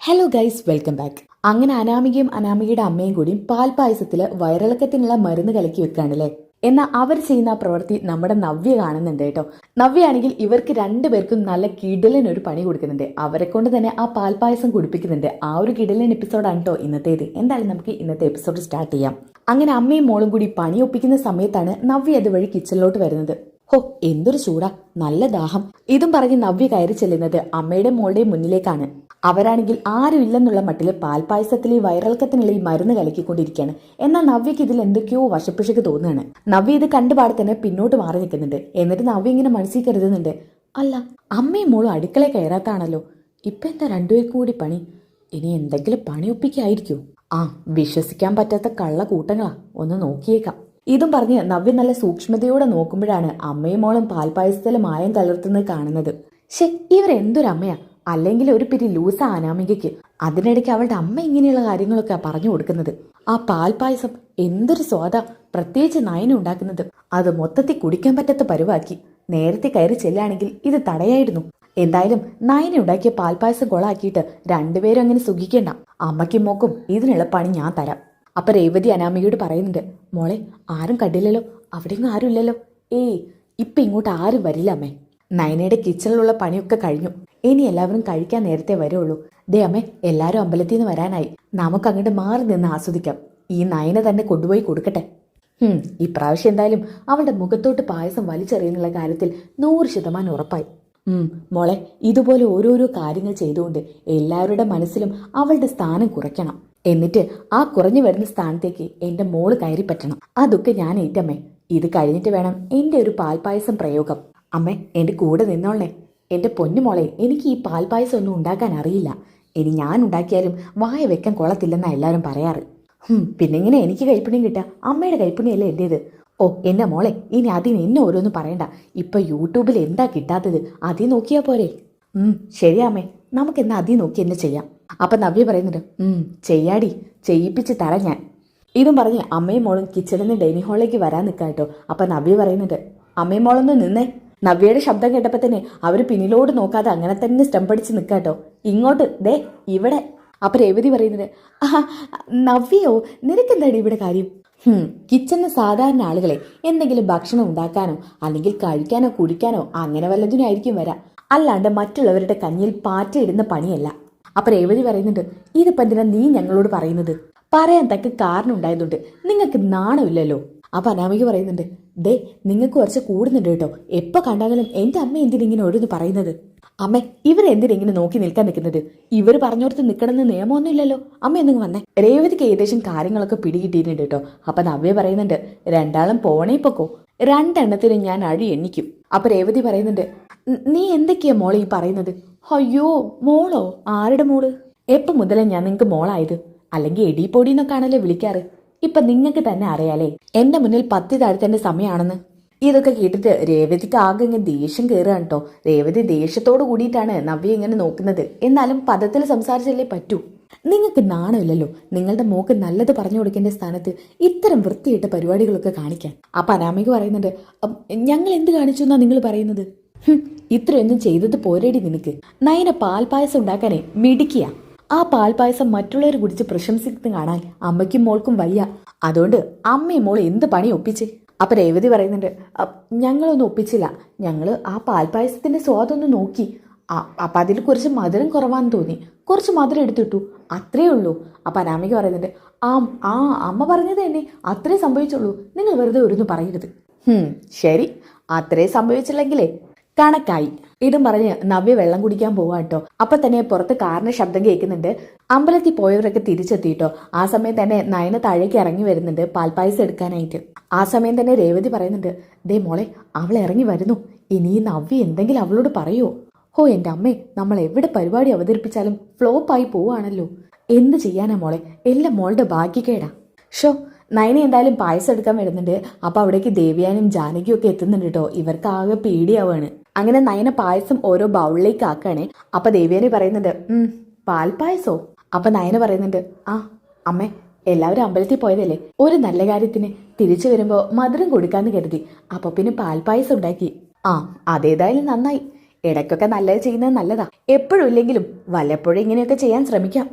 Hello guys, welcome back. അങ്ങനെ അനാമികയും അനാമികയുടെ അമ്മയും കൂടിയും പാൽപായസത്തില് വയറിളക്കത്തിനുള്ള മരുന്ന് കലക്കി വെക്കാണല്ലേ. എന്നാൽ അവർ ചെയ്യുന്ന ആ പ്രവൃത്തി നമ്മുടെ നവ്യ കാണുന്നുണ്ട് കേട്ടോ. നവ്യയാണെങ്കിൽ ഇവർക്ക് രണ്ടുപേർക്കും നല്ല കിടിലൻ ഒരു പണി കൊടുക്കുന്നുണ്ട്. അവരെ കൊണ്ട് തന്നെ ആ പാൽപായസം കുടിപ്പിക്കുന്നുണ്ട്. ആ ഒരു കിടിലൻ എപ്പിസോഡാണ് കേട്ടോ ഇന്നത്തേത്. എന്തായാലും നമുക്ക് ഇന്നത്തെ എപ്പിസോഡ് സ്റ്റാർട്ട് ചെയ്യാം. അങ്ങനെ അമ്മയും മോളും കൂടി പണി ഒപ്പിക്കുന്ന സമയത്താണ് നവ്യ അതുവഴി കിച്ചണിലോട്ട് വരുന്നത്. ഹോ, എന്തൊരു ചൂടാ, നല്ല ദാഹം. ഇതും പറഞ്ഞ് നവ്യ കയറി ചെല്ലുന്നത് അമ്മയുടെ മോളുടെയും മുന്നിലേക്കാണ്. അവരാണെങ്കിൽ ആരും ഇല്ലെന്നുള്ള മട്ടില് പാൽപായസത്തിൽ ഈ വയറിളക്കത്തിനുള്ള ഈ മരുന്ന് കലക്കിക്കൊണ്ടിരിക്കുകയാണ്. എന്നാൽ നവ്യക്ക് ഇതിൽ എന്തൊക്കെയോ വശപ്പിശക്ക് തോന്നുകയാണ്. നവ്യ ഇത് കണ്ടുപാടെ തന്നെ പിന്നോട്ട് മാറി നിൽക്കുന്നുണ്ട്. എന്നിട്ട് നവ്യ ഇങ്ങനെ മനസ്സിൽ കരുതുന്നുണ്ട്, അല്ല അമ്മയും മോളും അടുക്കള കയറാത്താണല്ലോ, ഇപ്പൊ എന്താ രണ്ടുപേർക്കും കൂടി പണി? ഇനി എന്തെങ്കിലും പണി ഒപ്പിക്കായിരിക്കോ? ആ, വിശ്വസിക്കാൻ പറ്റാത്ത കള്ള കൂട്ടങ്ങളാ, ഒന്ന് നോക്കിയേക്കാം. ഇതും പറഞ്ഞ് നവ്യ നല്ല സൂക്ഷ്മതയോടെ നോക്കുമ്പോഴാണ് അമ്മയും മോളും പാൽപായസത്തിലെ മായം കലർത്തുന്നത് കാണുന്നത്. ശേ, ഇവരെന്തൊരമ്മയാ, അല്ലെങ്കിൽ ഒരു പിരി ലൂസ അനാമികയ്ക്ക്. അതിനിടയ്ക്ക് അവളുടെ അമ്മ ഇങ്ങനെയുള്ള കാര്യങ്ങളൊക്കെ പറഞ്ഞു കൊടുക്കുന്നത്. ആ പാൽപായസം എന്തൊരു സ്വാദാ, പ്രത്യേകിച്ച് നയന ഉണ്ടാക്കുന്നത്. അത് മൊത്തത്തിൽ കുടിക്കാൻ പറ്റാത്ത പരുവാക്കി. നേരത്തെ കയറി ചെല്ലുകയാണെങ്കിൽ ഇത് തടയായിരുന്നു. എന്തായാലും നയന ഉണ്ടാക്കിയ പാൽപായസം കൊളാക്കിയിട്ട് രണ്ടുപേരും അങ്ങനെ സുഖിക്കേണ്ട. അമ്മയ്ക്കും മോക്കും ഇതിനുള്ള പണി ഞാൻ തരാം. അപ്പൊ രേവതി അനാമികയോട് പറയുന്നുണ്ട്, മോളെ ആരും കണ്ടില്ലല്ലോ, അവിടെയൊന്നും ആരും ഇല്ലല്ലോ. ഏയ്, ഇപ്പൊ ഇങ്ങോട്ട് ആരും വരില്ല അമ്മേ. നയനയുടെ കിച്ചണിലുള്ള പണിയൊക്കെ കഴിഞ്ഞു. ഇനി എല്ലാവരും കഴിക്കാൻ നേരത്തെ വരുള്ളൂ. ദേ അമ്മേ, എല്ലാവരും അമ്പലത്തിൽ നിന്ന് വരാനായി. നമുക്ക് അങ്ങോട്ട് മാറി നിന്ന് ആസ്വദിക്കാം. ഈ നയന തന്നെ കൊണ്ടുപോയി കൊടുക്കട്ടെ. ഇപ്രാവശ്യം എന്തായാലും അവളുടെ മുഖത്തോട്ട് പായസം വലിച്ചെറിയുന്നുള്ള കാര്യത്തിൽ 100% ഉറപ്പായി. മോളെ, ഇതുപോലെ ഓരോരോ കാര്യങ്ങൾ ചെയ്തുകൊണ്ട് എല്ലാവരുടെ മനസ്സിലും അവളുടെ സ്ഥാനം കുറയ്ക്കണം. എന്നിട്ട് ആ കുറഞ്ഞു വരുന്ന സ്ഥാനത്തേക്ക് എന്റെ മോള് കയറി പറ്റണം. അതൊക്കെ ഞാൻ ഏറ്റമ്മേ. ഇത് കഴിഞ്ഞിട്ട് വേണം എന്റെ ഒരു പാൽപായസം പ്രയോഗം. അമ്മേ, എന്റെ കൂടെ നിന്നോളേ. എന്റെ പൊന്നുമോളെ, എനിക്ക് ഈ പാൽപായസം ഒന്നും ഉണ്ടാക്കാൻ അറിയില്ല. ഇനി ഞാൻ ഉണ്ടാക്കിയാലും വായ വെക്കാൻ കൊള്ളത്തില്ലെന്നാ എല്ലാവരും പറയാറ്. പിന്നെ ഇങ്ങനെ എനിക്ക് കൈപ്പുണ്യം കിട്ടുക? അമ്മയുടെ കൈപ്പുണ്യല്ലേ എന്റേത്. ഓ എന്റെ മോളെ, ഇനി അതിന് എന്നെ ഓരോന്നും പറയണ്ട. ഇപ്പൊ യൂട്യൂബിൽ എന്താ കിട്ടാത്തത്, അതിൽ നോക്കിയാ പോരെ? ശരിയാമ്മേ, നമുക്ക് എന്നാ അതിൽ നോക്കി എന്നെ ചെയ്യാം. അപ്പൊ നവ്യ പറയുന്നുണ്ട്, ചെയ്യാടി, ചെയ്യിപ്പിച്ച് തരാം ഞാൻ. ഇതും പറഞ്ഞ് അമ്മയും മോളും കിച്ചണിൽ നിന്ന് ഡൈനിങ് ഹാളിലേക്ക് വരാൻ നിൽക്കാട്ടോ. അപ്പൊ നവ്യ പറയുന്നുണ്ട്, അമ്മയും മോളൊന്ന് നിന്നേ. നവ്യയുടെ ശബ്ദം കേട്ടപ്പോ തന്നെ അവര് പിന്നിലോട് നോക്കാതെ അങ്ങനെ തന്നെ സ്റ്റമ്പടിച്ച് നിൽക്കാട്ടോ. ഇങ്ങോട്ട് ദേ ഇവിടെ. അപ്പൊ രേവതി പറയുന്നത്, നവ്യയോ, നിനക്കെന്താണ് ഇവിടെ കാര്യം? കിച്ചണിന് സാധാരണ ആളുകളെ എന്തെങ്കിലും ഭക്ഷണം ഉണ്ടാക്കാനോ അല്ലെങ്കിൽ കഴിക്കാനോ കുടിക്കാനോ അങ്ങനെ വല്ലതിനായിരിക്കും വരാം, അല്ലാണ്ട് മറ്റുള്ളവരുടെ കഞ്ഞിയിൽ പാറ്റയിടുന്ന പണിയല്ല. അപ്പൊ രേവതി പറയുന്നുണ്ട്, ഇതിപ്പോ എന്തിനാ നീ ഞങ്ങളോട് പറയുന്നത്? പറയാൻ തക്ക കാരണം ഉണ്ടായതുകൊണ്ട് നിങ്ങൾക്ക് നാണമില്ലല്ലോ. അപ്പൊ അനാമിക പറയുന്നുണ്ട്, ദേ നിങ്ങൾക്ക് കുറച്ച് കൂടുന്നുണ്ട് കേട്ടോ. എപ്പോ കണ്ടാലും എന്റെ അമ്മ എന്തിനിങ്ങനെ ഓരോന്ന് പറയുന്നത്? അമ്മ, ഇവരെന്തിനെങ്ങനെ നോക്കി നിൽക്കാൻ നിൽക്കുന്നത്? ഇവർ പറഞ്ഞോടത്ത് നിൽക്കണമെന്ന് നിയമമൊന്നും ഇല്ലല്ലോ. അമ്മ എന്തെങ്കിലും വന്നേ. രേവതിക്ക് ഏകദേശം കാര്യങ്ങളൊക്കെ പിടികിട്ടിയിട്ടുണ്ട് കേട്ടോ. അപ്പൊ നവ്യ പറയുന്നുണ്ട്, രണ്ടാളും പോണേ പൊക്കോ, രണ്ടെണ്ണത്തിന് ഞാൻ അഴി എണ്ണിക്കും. അപ്പൊ രേവതി പറയുന്നുണ്ട്, നീ എന്തൊക്കെയാ മോളെ ഈ പറയുന്നത്? അയ്യോ, മോളോ? ആരുടെ മോള്? എപ്പോ മുതലേ ഞാൻ നിങ്ങക്ക് മോളായത്? അല്ലെങ്കിൽ എടിപ്പൊടി എന്നൊക്കെയാണല്ലോ വിളിക്കാറ്. ഇപ്പൊ നിങ്ങൾക്ക് തന്നെ അറിയാലേ എന്റെ മുന്നിൽ 10 താഴ്ത്തേണ്ട സമയമാണെന്ന്. ഇതൊക്കെ കേട്ടിട്ട് രേവതിക്ക് ആകെ ഇങ്ങനെ ദേഷ്യം കയറുകയാണ് കേട്ടോ. രേവതി ദേഷ്യത്തോട് കൂടിയിട്ടാണ് നവ്യ ഇങ്ങനെ നോക്കുന്നത്. എന്നാലും പദത്തിൽ സംസാരിച്ചല്ലേ പറ്റൂ. നിങ്ങൾക്ക് നാണമില്ലല്ലോ നിങ്ങളുടെ മോക്ക് നല്ലത് പറഞ്ഞു കൊടുക്കേണ്ട സ്ഥാനത്ത് ഇത്തരം വൃത്തിയിട്ട പരിപാടികളൊക്കെ കാണിക്കാൻ. അപ്പൊ അനാമിക പറയുന്നുണ്ട്, ഞങ്ങൾ എന്ത് കാണിച്ചു എന്നാ നിങ്ങൾ പറയുന്നത്? ഇത്രയൊന്നും ചെയ്തത് പോരേടി നിനക്ക്. നയന പാൽപായസം ഉണ്ടാക്കാനേ മിടിക്കുക. ആ പാൽപായസം മറ്റുള്ളവർ കുടിച്ച് പ്രശംസിക്കുന്ന കാണാൻ അമ്മയ്ക്കും മോൾക്കും വയ്യ. അതുകൊണ്ട് അമ്മയും മോൾ എന്ത് പണി ഒപ്പിച്ച്? അപ്പൊ രേവതി പറയുന്നുണ്ട്, ഞങ്ങളൊന്നും ഒപ്പിച്ചില്ല. ഞങ്ങള് ആ പാൽപായസത്തിന്റെ സ്വാദൊന്ന് നോക്കി. അപ്പൊ അതിൽ കുറച്ച് മധുരം കുറവാന്ന് തോന്നി, കുറച്ച് മധുരം എടുത്തിട്ടു, അത്രേ ഉള്ളൂ. അപ്പൊ അനാമിക പറയുന്നുണ്ട്, അമ്മ പറഞ്ഞത് തന്നെ അത്രേ സംഭവിച്ചുള്ളൂ. നിങ്ങൾ വെറുതെ ഒരുന്ന് പറയരുത്. ശരി, അത്രേ സംഭവിച്ചില്ലെങ്കിലേ കണക്കായി. ഇതും പറഞ്ഞ് നവ്യ വെള്ളം കുടിക്കാൻ പോവാ കേട്ടോ. അപ്പൊ തന്നെ പുറത്ത് കാറിന്റെ ശബ്ദം കേൾക്കുന്നുണ്ട്. അമ്പലത്തിൽ പോയവരൊക്കെ തിരിച്ചെത്തിയിട്ടോ. ആ സമയം തന്നെ നയന താഴേക്ക് ഇറങ്ങി വരുന്നുണ്ട് പാൽപ്പായസം എടുക്കാനായിട്ട്. ആ സമയം തന്നെ രേവതി പറയുന്നുണ്ട്, ദേ മോളെ, അവൾ ഇറങ്ങി വരുന്നു. ഇനി നവ്യ എന്തെങ്കിലും അവളോട് പറയോ? ഹോ എന്റെ അമ്മേ, നമ്മൾ എവിടെ പരിപാടി അവതരിപ്പിച്ചാലും ഫ്ലോപ്പായി പോവാണല്ലോ. എന്ത് ചെയ്യാനാ മോളെ, എല്ലാം മോളുടെ ഭാഗ്യക്കേടാ. ഷോ, നയന എന്തായാലും പായസം എടുക്കാൻ വരുന്നുണ്ട്. അപ്പൊ അവിടേക്ക് ദേവ്യാനും ജാനകിയും ഒക്കെ എത്തുന്നുണ്ട് കേട്ടോ. ഇവർക്ക് ആകെ പേടിയാവാണ്. അങ്ങനെ നയന പായസം ഓരോ ബൗളിലേക്ക് ആക്കാണേ. അപ്പൊ ദേവ്യാനി പറയുന്നുണ്ട്, പാൽപായസോ? അപ്പൊ നയന പറയുന്നുണ്ട്, അമ്മേ, എല്ലാവരും അമ്പലത്തിൽ പോയതല്ലേ, ഒരു നല്ല കാര്യത്തിന് തിരിച്ചു വരുമ്പോ മധുരം കൊടുക്കാന്ന് കരുതി. അപ്പൊ പിന്നെ പാൽപായസം ഉണ്ടാക്കി. അതേതായാലും നന്നായി. ഇടയ്ക്കൊക്കെ നല്ലത് ചെയ്യുന്നത് നല്ലതാ. എപ്പോഴും ഇല്ലെങ്കിലും വല്ലപ്പോഴും ഇങ്ങനെയൊക്കെ ചെയ്യാൻ ശ്രമിക്കാം.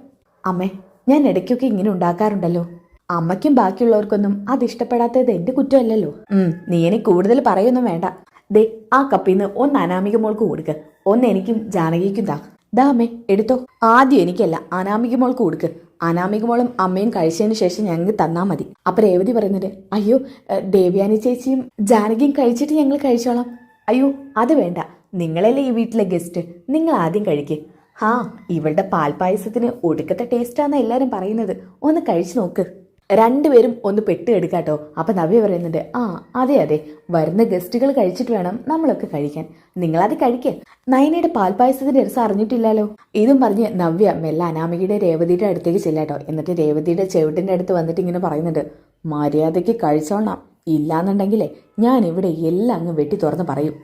അമ്മേ, ഞാൻ ഇടയ്ക്കൊക്കെ ഇങ്ങനെ ഉണ്ടാക്കാറുണ്ടല്ലോ. അമ്മയ്ക്കും ബാക്കിയുള്ളവർക്കൊന്നും അത് ഇഷ്ടപ്പെടാത്തത് എന്റെ കുറ്റമല്ലല്ലോ. നീ എനിക്ക് കൂടുതൽ പറയൊന്നും വേണ്ട. ദേ, ആ കപ്പിന്ന് ഒന്ന് അനാമിക മോൾക്ക് കൊടുക്ക്, ഒന്ന് എനിക്കും ജാനകിക്കും ദാ അമ്മേ എടുത്തോ. ആദ്യം എനിക്കല്ല, അനാമിക മോൾക്ക് കൊടുക്ക്. അനാമിക മോളും അമ്മയും കഴിച്ചതിന് ശേഷം ഞങ്ങൾക്ക് തന്നാ മതി. അപ്പൊ രേവതി പറയുന്നത്, അയ്യോ ദേവ്യാനി ചേച്ചിയും ജാനകിയും കഴിച്ചിട്ട് ഞങ്ങൾ കഴിച്ചോളാം. അയ്യോ അത് വേണ്ട, നിങ്ങളല്ലേ ഈ വീട്ടിലെ ഗസ്റ്റ്, നിങ്ങൾ ആദ്യം കഴിക്ക്. ഇവളുടെ പാൽപ്പായസത്തിന് ഒടുക്കത്തെ ടേസ്റ്റാന്നാ എല്ലാരും പറയുന്നത്, ഒന്ന് കഴിച്ചു നോക്ക്. രണ്ടുപേരും ഒന്ന് പെട്ടെടുക്കാട്ടോ. അപ്പൊ നവ്യ പറയുന്നുണ്ട്, അതെ അതെ, വരുന്ന ഗസ്റ്റുകൾ കഴിച്ചിട്ട് വേണം നമ്മളൊക്കെ കഴിക്കാൻ, നിങ്ങളത് കഴിക്ക്. നയനയുടെ പാൽപ്പായസത്തിന്റെ രസം അറിഞ്ഞിട്ടില്ലല്ലോ. ഇതും പറഞ്ഞ് നവ്യ മെല്ലെ അനാമികയുടെ രേവതിയുടെ അടുത്തേക്ക് ചെല്ലാട്ടോ. എന്നിട്ട് രേവതിയുടെ ചെവിട്ടിന്റെ അടുത്ത് വന്നിട്ട് ഇങ്ങനെ പറയുന്നുണ്ട്, മര്യാദയ്ക്ക് കഴിച്ചോളാം, ഇല്ലാന്നുണ്ടെങ്കിലേ ഞാൻ ഇവിടെ എല്ലാം അങ്ങ് വെട്ടി തുറന്ന് പറയും.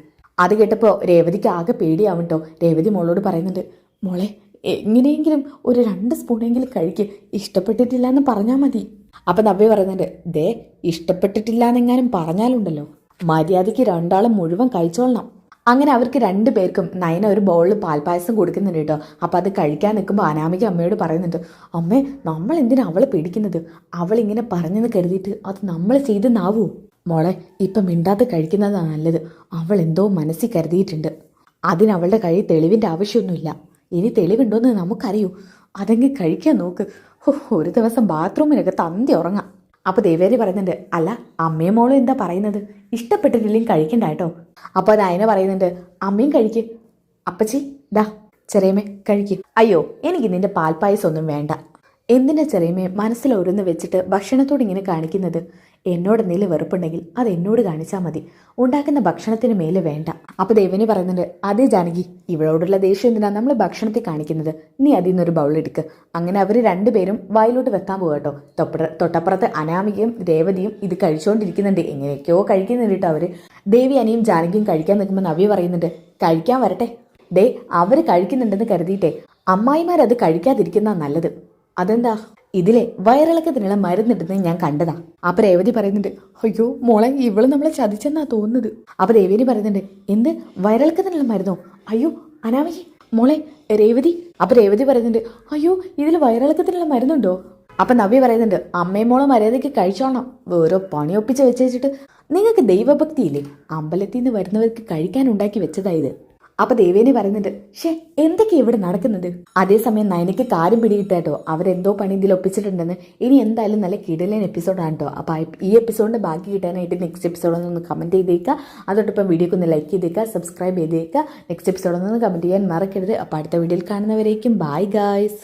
അത് കേട്ടപ്പോൾ രേവതിക്ക് ആകെ പേടിയാവട്ടോ. രേവതി മോളോട് പറയുന്നുണ്ട്, മോളെ എങ്ങനെയെങ്കിലും ഒരു 2 സ്പൂണെങ്കിലും കഴിക്ക്, ഇഷ്ടപ്പെട്ടിട്ടില്ല എന്ന് പറഞ്ഞാൽ മതി. അപ്പൊ നവ്യ പറയുന്നുണ്ട്, ദേ ഇഷ്ടപ്പെട്ടിട്ടില്ല എന്നെങ്ങാനും പറഞ്ഞാലുണ്ടല്ലോ, മര്യാദയ്ക്ക് 2 മുഴുവൻ കഴിച്ചോളണം. അങ്ങനെ അവർക്ക് 2 പേർക്കും നയന ഒരു ബൗളിൽ പാൽപ്പായസം കൊടുക്കുന്നുണ്ട് കേട്ടോ. അപ്പൊ അത് കഴിക്കാൻ നിൽക്കുമ്പോൾ അനാമിക അമ്മയോട് പറയുന്നുണ്ട്, അമ്മേ നമ്മൾ എന്തിനാ അവളെ പേടിക്കുന്നത്, അവളിങ്ങനെ പറഞ്ഞെന്ന് കരുതിയിട്ട് അത് നമ്മൾ ചെയ്തെന്നാവൂ. മോളെ ഇപ്പം മിണ്ടാതെ കഴിക്കുന്നതാണ് നല്ലത്, അവൾ എന്തോ മനസ്സിൽ കരുതിയിട്ടുണ്ട്. അതിനവളുടെ കയ്യിൽ തെളിവിൻ്റെ ആവശ്യമൊന്നുമില്ല. ഇനി തെളിവുണ്ടോയെന്ന് നമുക്കറിയൂ, അതെങ്കിൽ കഴിക്കാൻ നോക്ക്. ഒരു ദിവസം ബാത്റൂമിനൊക്കെ തന്തി ഉറങ്ങാം. അപ്പോൾ ദേവേരി പറയുന്നുണ്ട്, അല്ല അമ്മയും മോളും എന്താ പറയുന്നത്, ഇഷ്ടപ്പെട്ടിട്ടില്ലെങ്കിൽ കഴിക്കണ്ട കേട്ടോ. അപ്പോൾ നയന പറയുന്നുണ്ട്, അമ്മയും കഴിക്ക്. അപ്പച്ചി ദാ ചെറിയമ്മേ കഴിക്ക്. അയ്യോ എനിക്ക് നിന്റെ പാൽപ്പായസം ഒന്നും വേണ്ട. എന്തിനാ ചെറിയമ്മേ മനസ്സിൽ ഓരോന്ന് വെച്ചിട്ട് ഭക്ഷണത്തോട് ഇങ്ങനെ കാണിക്കുന്നത്? എന്നോട് എന്തെങ്കിലും വെറുപ്പുണ്ടെങ്കിൽ അത് എന്നോട് കാണിച്ചാൽ മതി, ഉണ്ടാക്കുന്ന ഭക്ഷണത്തിന് മേലെ വേണ്ട. അപ്പൊ ദേവനി പറയുന്നുണ്ട്, അതേ ജാനകി, ഇവളോടുള്ള ദേഷ്യം എന്തിനാ നമ്മൾ ഭക്ഷണത്തിൽ കാണിക്കുന്നത്, നീ അതിൽ നിന്നൊരു ബൗളെടുക്ക്. അങ്ങനെ അവർ 2 പേരും വായിലോട്ട് വെക്കാൻ പോകട്ടോ. തൊട്ടപ്പുറത്ത് അനാമികയും രേവതിയും ഇത് കഴിച്ചുകൊണ്ടിരിക്കുന്നുണ്ട്. എങ്ങനെയൊക്കെയോ കഴിക്കുന്നുണ്ട് കേട്ടോ അവര്. ദേവ്യാനിയും ജാനകിയും കഴിക്കാൻ നിൽക്കുമ്പോൾ നവ്യ പറയുന്നുണ്ട്, കഴിക്കാൻ വരട്ടെ. ദേ അവർ കഴിക്കുന്നുണ്ടെന്ന് കരുതിയിട്ടേ അമ്മായിമാരത് കഴിക്കാതിരിക്കുന്ന നല്ലത്. അതെന്താ, ഇതിലെ വയറിളക്കത്തിനുള്ള മരുന്നിടുന്നത് ഞാൻ കണ്ടതാ. അപ്പൊ രേവതി പറയുന്നുണ്ട്, അയ്യോ മോളെ ഇവള് നമ്മളെ ചതിച്ചെന്നാ തോന്നുന്നത്. അപ്പൊ ദേവേനി പറയുന്നുണ്ട്, എന്ത് വയറിളക്കത്തിനുള്ള മരുന്നോ? അയ്യോ അനാമിക മോളെ രേവതി. അപ്പൊ രേവതി പറയുന്നുണ്ട്, അയ്യോ ഇതിൽ വയറിളക്കത്തിനുള്ള മരുന്നുണ്ടോ? അപ്പൊ നവ്യ പറയുന്നുണ്ട്, അമ്മയും മോളെ മര്യാദയ്ക്ക് കഴിച്ചോളണം, ഓരോ പണി ഒപ്പിച്ച് വെച്ചിട്ട് നിങ്ങൾക്ക് ദൈവഭക്തിയില്ലേ, അമ്പലത്തിൽ നിന്ന് വരുന്നവർക്ക് കഴിക്കാൻ ഉണ്ടാക്കി വെച്ചതായത്. അപ്പൊ ദേവേനി പറയുന്നുണ്ട്, ഷേ എന്തൊക്കെയാ ഇവിടെ നടക്കുന്നത്? അതേസമയം നയനയ്ക്ക് കാര്യം പിടികിട്ടാട്ടോ, അവരെന്തോ പണി ഇതിൽ ഒപ്പിച്ചിട്ടുണ്ടെന്ന്. ഇനി എന്തായാലും നല്ല കിടിലൻ എപ്പിസോഡാണ് കേട്ടോ. അപ്പൊ ഈ എപ്പിസോഡിന്റെ ബാക്കി കിട്ടാനായിട്ട് നെക്സ്റ്റ് എപ്പിസോഡൊന്ന് കമന്റ് ചെയ്തേക്കുക. അതോടൊപ്പം വീഡിയോക്ക് ഒന്ന് ലൈക്ക് ചെയ്തേക്കുക, സബ്സ്ക്രൈബ് ചെയ്തേക്കുക. നെക്സ്റ്റ് എപ്പിസോഡൊന്ന് കമന്റ് ചെയ്യാൻ മറക്കരുത്. അപ്പൊ അടുത്ത വീഡിയോയിൽ കാണുന്നവരേക്കും ബൈ ഗായ്സ്.